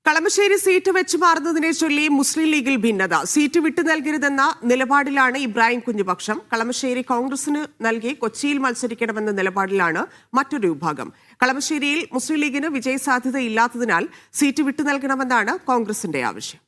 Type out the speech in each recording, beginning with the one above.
Kalamassery seat വെച്ച് മാറുന്നതിനെ ചൊല്ലി മുസ്ലിം ലീഗിൽ ഭിന്നത. സീറ്റ് വിട്ടു നൽകരുതെന്ന നിലപാടിലാണ് ഇബ്രാഹിം കുഞ്ഞുപക്ഷം. കളമശ്ശേരി കോൺഗ്രസിന് നൽകി കൊച്ചിയിൽ മത്സരിക്കണമെന്ന നിലപാടിലാണ് മറ്റൊരു വിഭാഗം. കളമശ്ശേരിയിൽ മുസ്ലിം ലീഗിന് വിജയസാധ്യതയില്ലാത്തതിനാൽ സീറ്റ് വിട്ടു നൽകണമെന്നാണ് കോൺഗ്രസിന്റെ ആവശ്യം.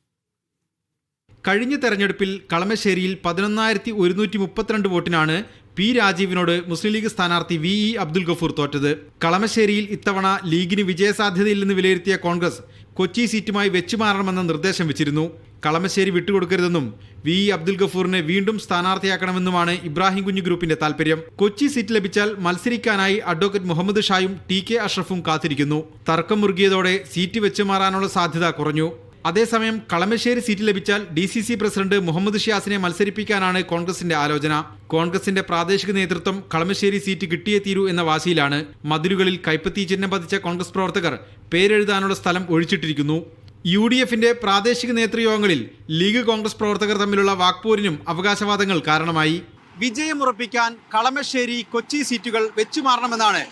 കഴിഞ്ഞ തെരഞ്ഞെടുപ്പിൽ കളമശ്ശേരിയിൽ 11,132 വോട്ടിനാണ് പി രാജീവിനോട് മുസ്ലിം ലീഗ് സ്ഥാനാർത്ഥി വി ഇ അബ്ദുൽ ഗഫൂർ തോറ്റത്. കളമശ്ശേരിയിൽ ഇത്തവണ ലീഗിന് വിജയസാധ്യതയില്ലെന്ന് വിലയിരുത്തിയ കോൺഗ്രസ് കൊച്ചി സീറ്റുമായി വെച്ചുമാറണമെന്ന നിർദ്ദേശം വെച്ചിരുന്നു. കളമശ്ശേരി വിട്ടുകൊടുക്കരുതെന്നും വി ഇ അബ്ദുൽ ഗഫൂറിനെ വീണ്ടും സ്ഥാനാർത്ഥിയാക്കണമെന്നുമാണ് ഇബ്രാഹിം കുഞ്ഞു ഗ്രൂപ്പിന്റെ താൽപര്യം. കൊച്ചി സീറ്റ് ലഭിച്ചാൽ മത്സരിക്കാനായി അഡ്വക്കേറ്റ് മുഹമ്മദ് ഷായും ടി കെ അഷ്റഫും കാത്തിരിക്കുന്നു. തർക്കം മുറുകിയതോടെ സീറ്റ് വെച്ചുമാറാനുള്ള സാധ്യത കുറഞ്ഞു. അതേസമയം കളമശ്ശേരി സീറ്റ് ലഭിച്ചാൽ DCC പ്രസിഡന്റ് മുഹമ്മദ് ഷിയാസിനെ മത്സരിപ്പിക്കാനാണ് കോൺഗ്രസിന്റെ ആലോചന. കോൺഗ്രസിന്റെ പ്രാദേശിക നേതൃത്വം കളമശ്ശേരി സീറ്റ് കിട്ടിയേ തീരൂ എന്ന വാശിയിലാണ്. മതിലുകളിൽ കൈപ്പത്തി ചിഹ്നം പതിച്ച കോൺഗ്രസ് പ്രവർത്തകർ പേരെഴുതാനുള്ള സ്ഥലം ഒഴിച്ചിട്ടിരിക്കുന്നു. UDFന്റെ പ്രാദേശിക നേതൃയോഗങ്ങളിൽ ലീഗ് കോൺഗ്രസ് പ്രവർത്തകർ തമ്മിലുള്ള വാക്പോരിനും അവകാശവാദങ്ങൾ കാരണമായി. വിജയമുറപ്പിക്കാൻ കളമശ്ശേരി കൊച്ചി സീറ്റുകൾ വെച്ചുമാറണമെന്നാണ്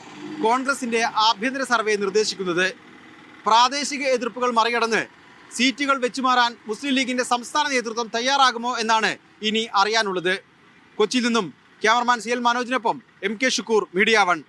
കോൺഗ്രസിന്റെ ആഭ്യന്തര സർവേ നിർദ്ദേശിക്കുന്നത്. പ്രാദേശിക എതിർപ്പുകൾ മറികടന്ന് സീറ്റുകൾ വെച്ചുമാറാൻ മുസ്ലിം ലീഗിന്റെ സംസ്ഥാന നേതൃത്വം തയ്യാറാകുമോ എന്നാണ് ഇനി അറിയാനുള്ളത്. കൊച്ചിയിൽ നിന്നും ക്യാമറമാൻ CL മനോജിനൊപ്പം MK ഷുക്കൂർ, മീഡിയ 1.